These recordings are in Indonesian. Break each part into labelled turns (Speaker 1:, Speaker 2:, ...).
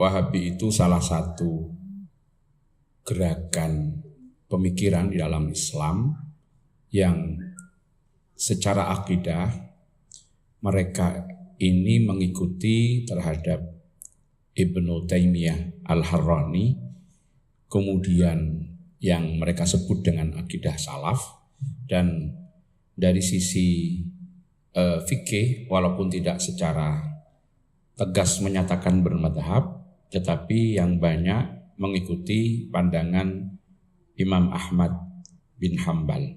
Speaker 1: Wahabi itu salah satu gerakan pemikiran di dalam Islam yang secara akidah mereka ini mengikuti terhadap Ibnu Taimiyah Al-Harrani, kemudian yang mereka sebut dengan akidah salaf, dan dari sisi fikih walaupun tidak secara tegas menyatakan bermadhab, tetapi yang banyak mengikuti pandangan Imam Ahmad bin Hambal.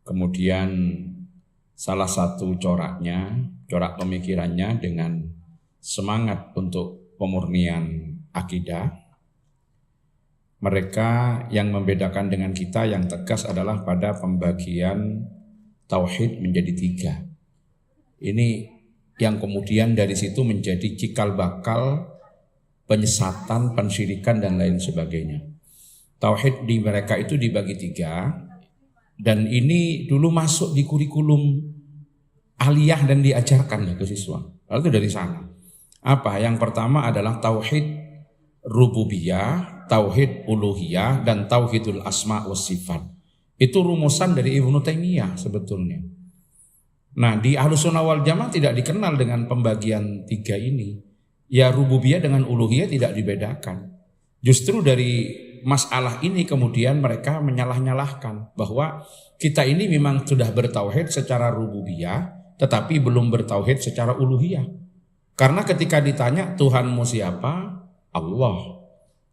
Speaker 1: Kemudian salah satu corak pemikirannya dengan semangat untuk pemurnian akidah. Mereka yang membedakan dengan kita yang tegas adalah pada pembagian tauhid menjadi 3. Ini yang kemudian dari situ menjadi cikal bakal penyesatan, pensyirikan dan lain sebagainya. Tauhid di mereka itu dibagi 3, dan ini dulu masuk di kurikulum aliyah dan diajarkan ke siswa. Lalu itu dari sana. Apa? Yang pertama adalah tauhid rububiyah, tauhid uluhiyah, dan tauhidul asma was sifat. Itu rumusan dari Ibnu Taimiyah sebetulnya. Nah, di Ahlussunnah wal Jamaah tidak dikenal dengan pembagian 3 ini. Ya, rububiyah dengan uluhiyah tidak dibedakan. Justru dari masalah ini kemudian mereka menyalah-nyalahkan bahwa kita ini memang sudah bertauhid secara rububiyah, tetapi belum bertauhid secara uluhiyah. Karena ketika ditanya Tuhanmu siapa? Allah.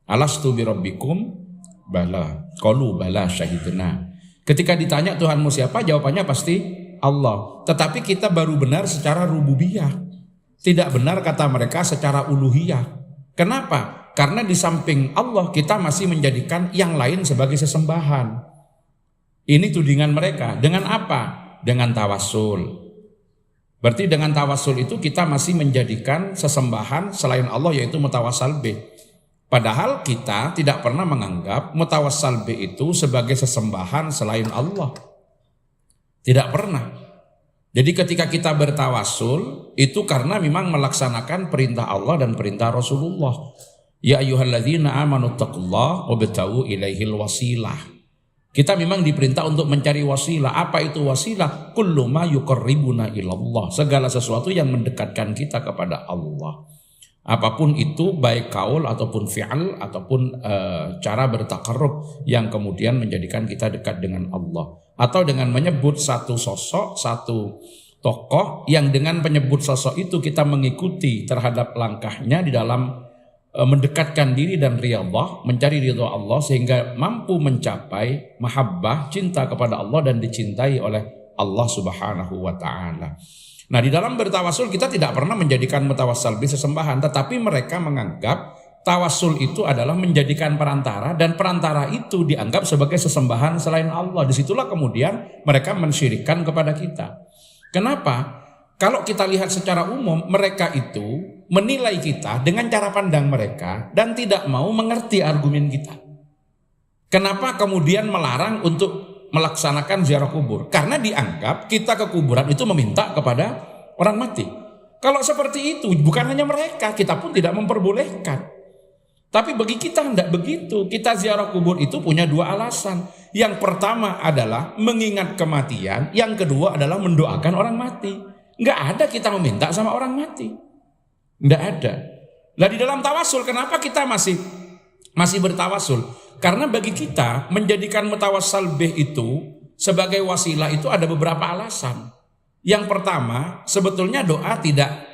Speaker 1: Alastu birabbikum? Bala. Qalu bala syahidna. Ketika ditanya Tuhanmu siapa? Jawabannya pasti Allah. Tetapi kita baru benar secara rububiyah. Tidak benar kata mereka secara uluhiyah. Kenapa? Karena di samping Allah kita masih menjadikan yang lain sebagai sesembahan. Ini tudingan mereka. Dengan apa? Dengan tawassul. Berarti dengan tawassul itu kita masih menjadikan sesembahan selain Allah, yaitu mutawassal bih. Padahal kita tidak pernah menganggap mutawassal bih itu sebagai sesembahan selain Allah. Tidak pernah. Jadi ketika kita bertawassul itu karena memang melaksanakan perintah Allah dan perintah Rasulullah. Ya ayyuhalladzina amanu taqullaha wabtaghu ilaihil wasilah. Kita memang diperintah untuk mencari wasilah. Apa itu wasilah? Kullu ma yuqarribuna ilallah. Segala sesuatu yang mendekatkan kita kepada Allah. Apapun itu, baik kaul ataupun fi'al ataupun cara bertaqarrub yang kemudian menjadikan kita dekat dengan Allah. Atau dengan menyebut satu sosok, satu tokoh yang dengan penyebut sosok itu kita mengikuti terhadap langkahnya di dalam mendekatkan diri dan riyadhah, mencari ridha Allah sehingga mampu mencapai mahabbah, cinta kepada Allah dan dicintai oleh Allah Subhanahu wa taala. Nah, di dalam bertawassul kita tidak pernah menjadikan mutawassal bih sesembahan, tetapi mereka menganggap tawassul itu adalah menjadikan perantara, dan perantara itu dianggap sebagai sesembahan selain Allah. Disitulah kemudian mereka mensyirikkan kepada kita. Kenapa? Kalau kita lihat secara umum, mereka itu menilai kita dengan cara pandang mereka dan tidak mau mengerti argumen kita. Kenapa kemudian melarang untuk melaksanakan ziarah kubur? Karena dianggap kita ke kuburan itu meminta kepada orang mati. Kalau seperti itu, bukan hanya mereka, kita pun tidak memperbolehkan. Tapi bagi kita tidak begitu. Kita ziarah kubur itu punya 2 alasan. Yang pertama adalah mengingat kematian. Yang kedua adalah mendoakan orang mati. Nggak ada kita meminta sama orang mati. Nggak ada. Nah, di dalam tawassul kenapa kita masih bertawassul? Karena bagi kita menjadikan mutawassal bih itu sebagai wasilah itu ada beberapa alasan. Yang pertama, sebetulnya doa tidak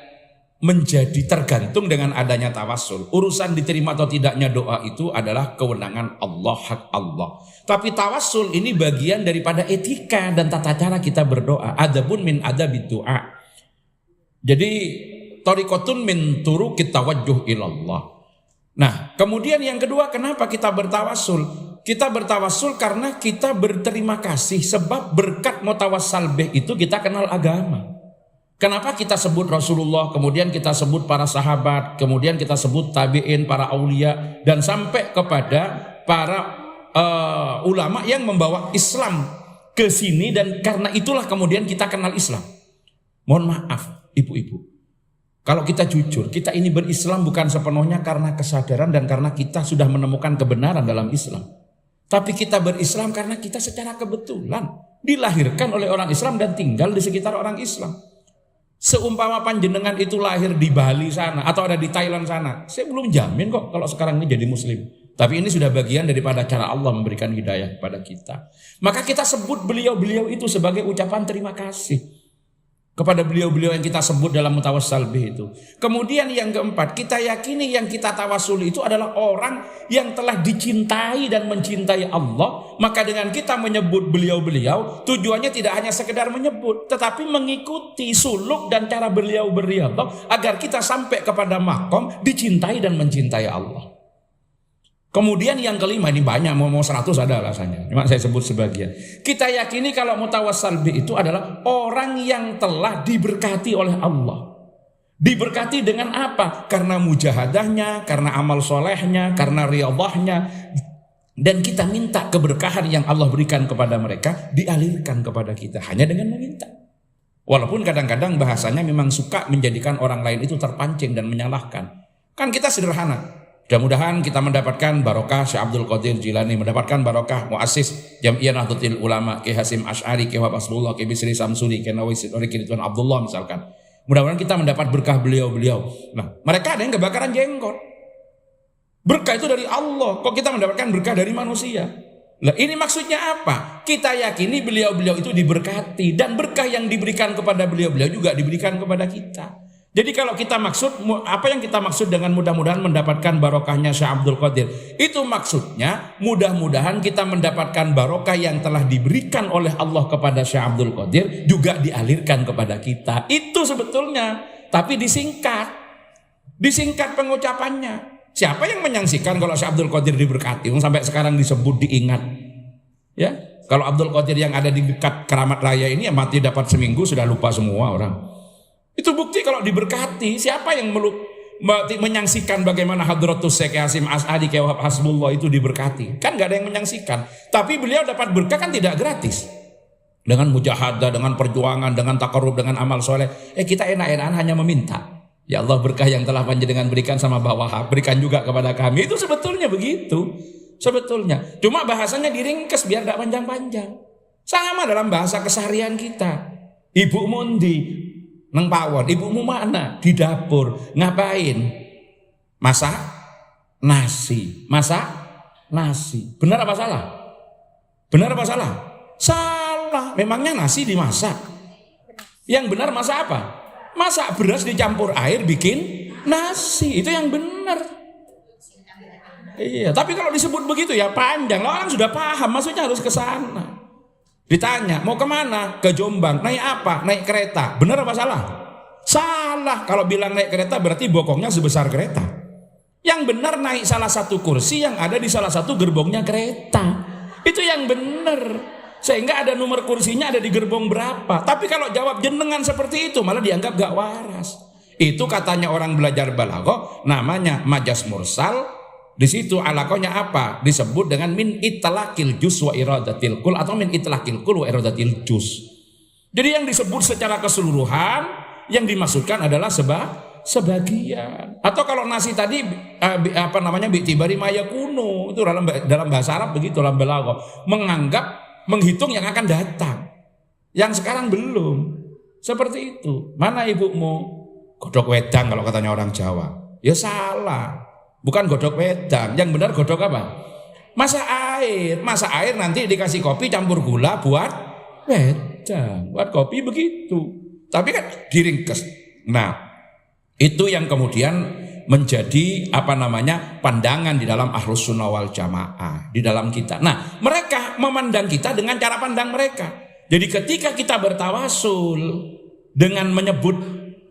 Speaker 1: menjadi tergantung dengan adanya tawassul. Urusan diterima atau tidaknya doa itu adalah kewenangan Allah, hak Allah. Tapi tawassul ini bagian daripada etika dan tata cara kita berdoa. Adabun min adabid doa. Jadi tariqatun min turuqit tawajjuh ilallah. Nah, kemudian yang kedua, kenapa kita bertawassul? Kita bertawassul karena kita berterima kasih sebab berkat mutawassal bih itu kita kenal agama. Kenapa kita sebut Rasulullah, kemudian kita sebut para sahabat, kemudian kita sebut tabi'in, para aulia, dan sampai kepada para ulama yang membawa Islam ke sini, dan karena itulah kemudian kita kenal Islam. Mohon maaf, ibu-ibu. Kalau kita jujur, kita ini berislam bukan sepenuhnya karena kesadaran dan karena kita sudah menemukan kebenaran dalam Islam. Tapi kita berislam karena kita secara kebetulan dilahirkan oleh orang Islam dan tinggal di sekitar orang Islam. Seumpama panjenengan itu lahir di Bali sana atau ada di Thailand sana, saya belum jamin kok kalau sekarang ini jadi muslim. Tapi ini sudah bagian daripada cara Allah memberikan hidayah kepada kita. Maka kita sebut beliau-beliau itu sebagai ucapan terima kasih kepada beliau-beliau yang kita sebut dalam mutawassil bih itu. Kemudian yang keempat, kita yakini yang kita tawassul itu adalah orang yang telah dicintai dan mencintai Allah. Maka dengan kita menyebut beliau-beliau, tujuannya tidak hanya sekedar menyebut, tetapi mengikuti suluk dan cara beliau-beliau agar kita sampai kepada makom dicintai dan mencintai Allah. Kemudian yang kelima, ini banyak, mau 100 ada alasannya, cuma saya sebut sebagian. Kita yakini kalau mutawassil bih itu adalah orang yang telah diberkati oleh Allah. Diberkati dengan apa? Karena mujahadahnya, karena amal solehnya, karena riyadhahnya. Dan kita minta keberkahan yang Allah berikan kepada mereka dialirkan kepada kita hanya dengan meminta. Walaupun kadang-kadang bahasanya memang suka menjadikan orang lain itu terpancing dan menyalahkan. Kan kita sederhana. Mudah-mudahan kita mendapatkan barokah Syekh Abdul Qadir Jilani, mendapatkan barokah muassis Jam'iyah Nahdlatul Ulama Ki Hasim Asy'ari, Ki Wahab Hasbullah, Ki Bisri Samsuri, Ki Nawawi Sidori, Ki Ridwan Abdullah misalkan. Mudah-mudahan kita mendapat berkah beliau-beliau. Nah, mereka ada yang kebakaran jenggot. Berkah itu dari Allah. Kok kita mendapatkan berkah dari manusia? Nah, ini maksudnya apa? Kita yakini beliau-beliau itu diberkati dan berkah yang diberikan kepada beliau-beliau juga diberikan kepada kita. Jadi kalau kita maksud, apa yang kita maksud dengan mudah-mudahan mendapatkan barokahnya Syekh Abdul Qadir? Itu maksudnya mudah-mudahan kita mendapatkan barokah yang telah diberikan oleh Allah kepada Syekh Abdul Qadir juga dialirkan kepada kita. Itu sebetulnya, tapi disingkat. Disingkat pengucapannya. Siapa yang menyaksikan kalau Syekh Abdul Qadir diberkati? Sampai sekarang disebut, diingat. Ya, kalau Abdul Qadir yang ada di dekat Keramat Raya ini yang mati dapat seminggu sudah lupa semua orang. Itu bukti kalau diberkati. Siapa yang menyaksikan bagaimana Hadratus Syekh Hasim Asy'ari, Ki Wahab Hasbullah itu diberkati? Kan gak ada yang menyaksikan. Tapi beliau dapat berkah kan tidak gratis. Dengan mujahadah, dengan perjuangan, dengan takarrub, dengan amal soleh. Kita enak-enakan hanya meminta. Ya Allah, berkah yang telah panjenengan berikan sama Mbah Wahab, berikan juga kepada kami. Itu sebetulnya begitu. Sebetulnya. Cuma bahasanya diringkes biar gak panjang-panjang. Sama dalam bahasa keseharian kita. Ibu mundi neng pawon, ibumu mana? Di dapur. Ngapain? Masak nasi. Masak nasi. Benar apa salah? Benar apa salah? Salah. Memangnya nasi dimasak? Yang benar masak apa? Masak beras dicampur air bikin nasi. Itu yang benar. Iya, tapi kalau disebut begitu ya panjang. Orang sudah paham, maksudnya harus ke sana. Ditanya, mau kemana? Ke Jombang. Naik apa? Naik kereta. Benar apa salah? Salah. Kalau bilang naik kereta berarti bokongnya sebesar kereta. Yang benar naik salah satu kursi yang ada di salah satu gerbongnya kereta. Itu yang benar. Sehingga ada nomor kursinya ada di gerbong berapa. Tapi kalau jawab jenengan seperti itu malah dianggap gak waras. Itu katanya orang belajar balaghah namanya majaz mursal. Di situ alakonya apa? Disebut dengan min itlaqil juz wa iradatil kul atau min itlaqil kul wa iradatil juz. Jadi yang disebut secara keseluruhan, yang dimaksudkan adalah sebagian. Atau kalau nasi tadi bi'tibari mayakunu, itu dalam bahasa Arab begitu, dalam balaghah, menghitung yang akan datang. Yang sekarang belum. Seperti itu. Mana ibumu? Godok wedang kalau katanya orang Jawa. Ya salah. Bukan godok wedang, yang benar godok apa? Masak air. Masak air nanti dikasih kopi campur gula buat wedang. Buat kopi begitu. Tapi kan diringkes. Nah, itu yang kemudian menjadi pandangan di dalam Ahlus Sunnah wal Jamaah di dalam kita. Nah, mereka memandang kita dengan cara pandang mereka. Jadi ketika kita bertawasul dengan menyebut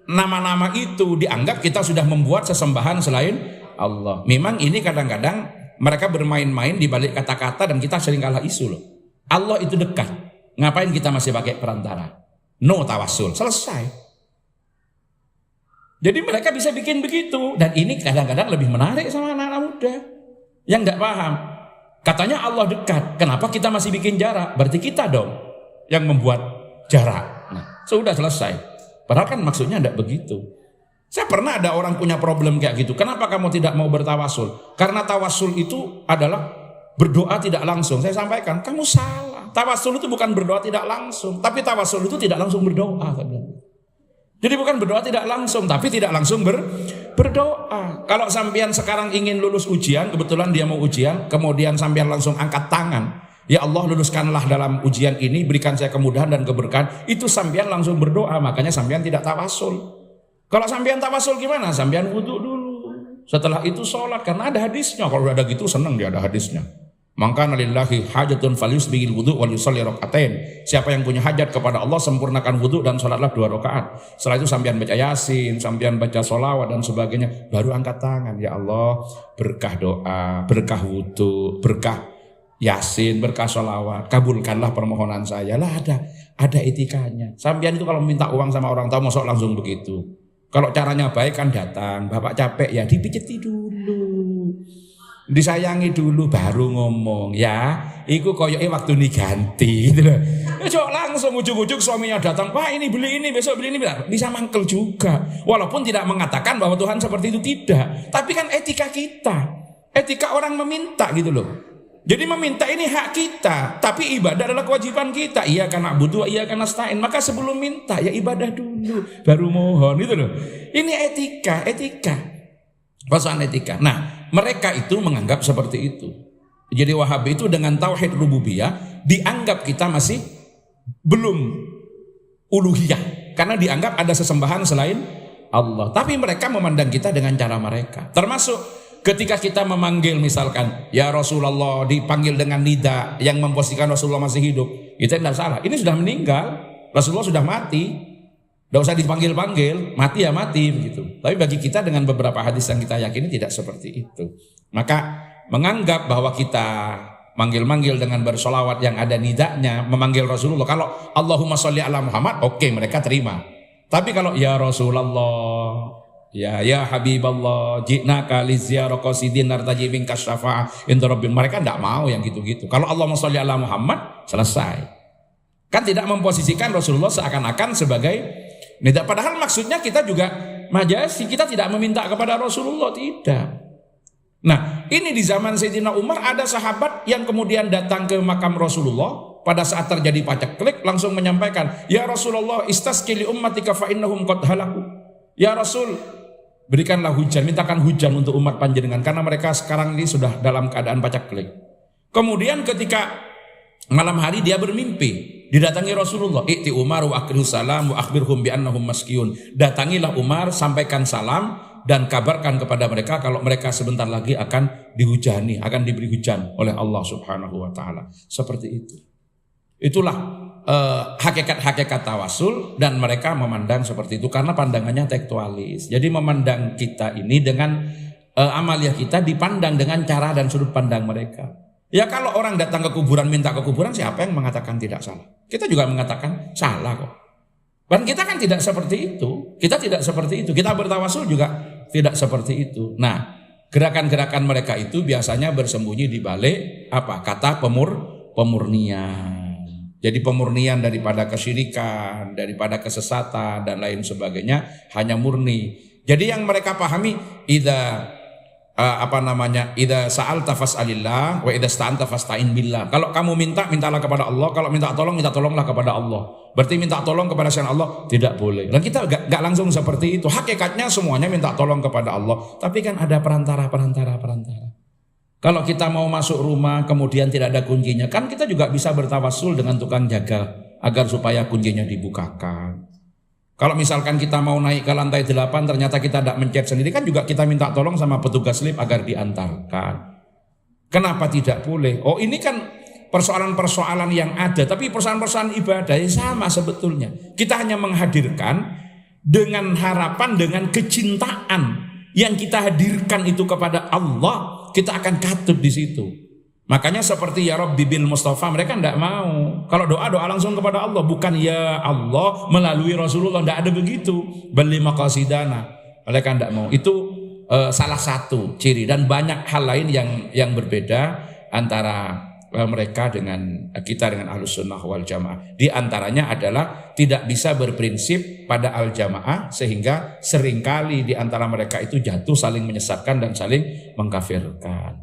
Speaker 1: nama-nama itu, dianggap kita sudah membuat sesembahan selain Allah. Memang ini kadang-kadang mereka bermain-main di balik kata-kata dan kita sering kalah isu loh. Allah itu dekat. Ngapain kita masih pakai perantara? No tawasul. Selesai. Jadi mereka bisa bikin begitu. Dan ini kadang-kadang lebih menarik sama anak-anak muda yang nggak paham. Katanya Allah dekat. Kenapa kita masih bikin jarak? Berarti kita dong yang membuat jarak. Nah, sudah selesai. Padahal kan maksudnya tidak begitu. Saya pernah ada orang punya problem kayak gitu. Kenapa kamu tidak mau bertawasul? Karena tawasul itu adalah berdoa tidak langsung. Saya sampaikan, kamu salah. Tawasul itu bukan berdoa tidak langsung, tapi tawasul itu tidak langsung berdoa. Jadi bukan berdoa tidak langsung, tapi tidak langsung berdoa. Kalau sampean sekarang ingin lulus ujian, kebetulan dia mau ujian, kemudian sampean langsung angkat tangan, ya Allah luluskanlah dalam ujian ini, berikan saya kemudahan dan keberkahan. Itu sampean langsung berdoa, makanya sampean tidak tawasul. Kalau sampean tawasul gimana? Sampean wudu dulu. Setelah itu sholat, karena ada hadisnya. Kalau ada gitu senang dia ada hadisnya. Maka nalillahi hajatun falyusbihil wudu wal yusalli rakaatain. Siapa yang punya hajat kepada Allah, sempurnakan wudu dan sholatlah 2 rakaat. Setelah itu sampean baca yasin, sampean baca sholawat dan sebagainya, baru angkat tangan. Ya Allah, berkah doa, berkah wudu, berkah yasin, berkah sholawat, kabulkanlah permohonan saya. Lah ada etikanya. Sampean itu kalau minta uang sama orang tahu, masuk langsung begitu. Kalau caranya baik kan datang, bapak capek ya dipijeti dulu, disayangi dulu baru ngomong ya. Iku koyoke waktu ini ganti gitu loh. Cok langsung ujuk-ujuk suaminya datang, wah ini beli ini, besok beli ini, bisa mangkel juga. Walaupun tidak mengatakan bahwa Tuhan seperti itu, tidak. Tapi kan etika kita, etika orang meminta gitu loh. Jadi meminta ini hak kita, tapi ibadah adalah kewajiban kita. Iya karena butuh, iya karena nasta'in. Maka sebelum minta ya ibadah dulu, baru mohon gitu loh. Ini etika. Persoalan etika. Nah, mereka itu menganggap seperti itu. Jadi Wahabi itu dengan tauhid rububiyah dianggap kita masih belum uluhiyah, karena dianggap ada sesembahan selain Allah. Tapi mereka memandang kita dengan cara mereka. Termasuk ketika kita memanggil misalkan ya Rasulullah, dipanggil dengan nida yang memposisikan Rasulullah masih hidup, itu tidak salah. Ini sudah meninggal, Rasulullah sudah mati, tidak usah dipanggil-panggil, mati ya mati begitu. Tapi bagi kita dengan beberapa hadis yang kita yakini tidak seperti itu. Maka menganggap bahwa kita manggil-manggil dengan bersolawat yang ada nidanya, memanggil Rasulullah. Kalau Allahumma sholli ala Muhammad, oke, mereka terima. Tapi kalau ya Rasulullah, ya Habiballah, ji'naka liziarah qasidin nartaji minka syafa'ah inda rabbil, mereka tidak mau yang gitu-gitu. Kalau Allahumma sholli ala Muhammad, selesai. Kan tidak memposisikan Rasulullah seakan-akan sebagai nida. Padahal maksudnya kita juga majasi, kita tidak meminta kepada Rasulullah, tidak. Nah, ini di zaman Sayyidina Umar ada sahabat yang kemudian datang ke makam Rasulullah pada saat terjadi paceklik, langsung menyampaikan, ya Rasulullah istasqi li ummatika fa innahum qad halaku. Ya Rasul, berikanlah hujan, mintakan hujan untuk umat panjenengan karena mereka sekarang ini sudah dalam keadaan paceklik. Kemudian ketika malam hari dia bermimpi, didatangi Rasulullah, i'ti Umar wa akhirhu salam wa akhbirhum bi annahum maskiyun. Datangilah Umar, sampaikan salam dan kabarkan kepada mereka kalau mereka sebentar lagi akan dihujani, akan diberi hujan oleh Allah Subhanahu wa taala. Seperti itu. Itulah hakikat-hakikat tawasul, dan mereka memandang seperti itu karena pandangannya tekstualis. Jadi memandang kita ini dengan amaliyah kita dipandang dengan cara dan sudut pandang mereka. Ya kalau orang datang ke kuburan minta ke kuburan, siapa yang mengatakan tidak salah? Kita juga mengatakan salah kok. Dan kita kan tidak seperti itu. Kita tidak seperti itu. Kita bertawasul juga tidak seperti itu. Nah, gerakan-gerakan mereka itu biasanya bersembunyi di balik apa? Kata pemurnian. Jadi pemurnian daripada kesyirikan, daripada kesesatan dan lain sebagainya hanya murni. Jadi yang mereka pahami idza sa'alta fas'alillah wa idza sta'anta fasta'in billah. Kalau kamu minta, mintalah kepada Allah. Kalau minta tolonglah kepada Allah. Berarti minta tolong kepada selain Allah tidak boleh. Dan kita gak langsung seperti itu. Hakikatnya semuanya minta tolong kepada Allah. Tapi kan ada perantara. Kalau kita mau masuk rumah kemudian tidak ada kuncinya, kan kita juga bisa bertawasul dengan tukang jaga agar supaya kuncinya dibukakan. Kalau misalkan kita mau naik ke lantai 8 ternyata kita tidak mencet sendiri, kan juga kita minta tolong sama petugas lift agar diantarkan. Kenapa tidak boleh? Oh, ini kan persoalan-persoalan yang ada, tapi persoalan-persoalan ibadah sama sebetulnya. Kita hanya menghadirkan dengan harapan, dengan kecintaan yang kita hadirkan itu kepada Allah, kita akan katut di situ. Makanya seperti ya Rabbi bil Mustafa, mereka tidak mau. Kalau doa langsung kepada Allah, bukan ya Allah melalui Rasulullah, tidak ada begitu. Beli maqasidana, mereka tidak mau. Itu salah satu ciri, dan banyak hal lain yang berbeda antara mereka dengan kita dengan Ahlus Sunnah wal Jamaah. Di antaranya adalah tidak bisa berprinsip pada al jamaah, sehingga seringkali di antara mereka itu jatuh saling menyesatkan dan saling mengkafirkan.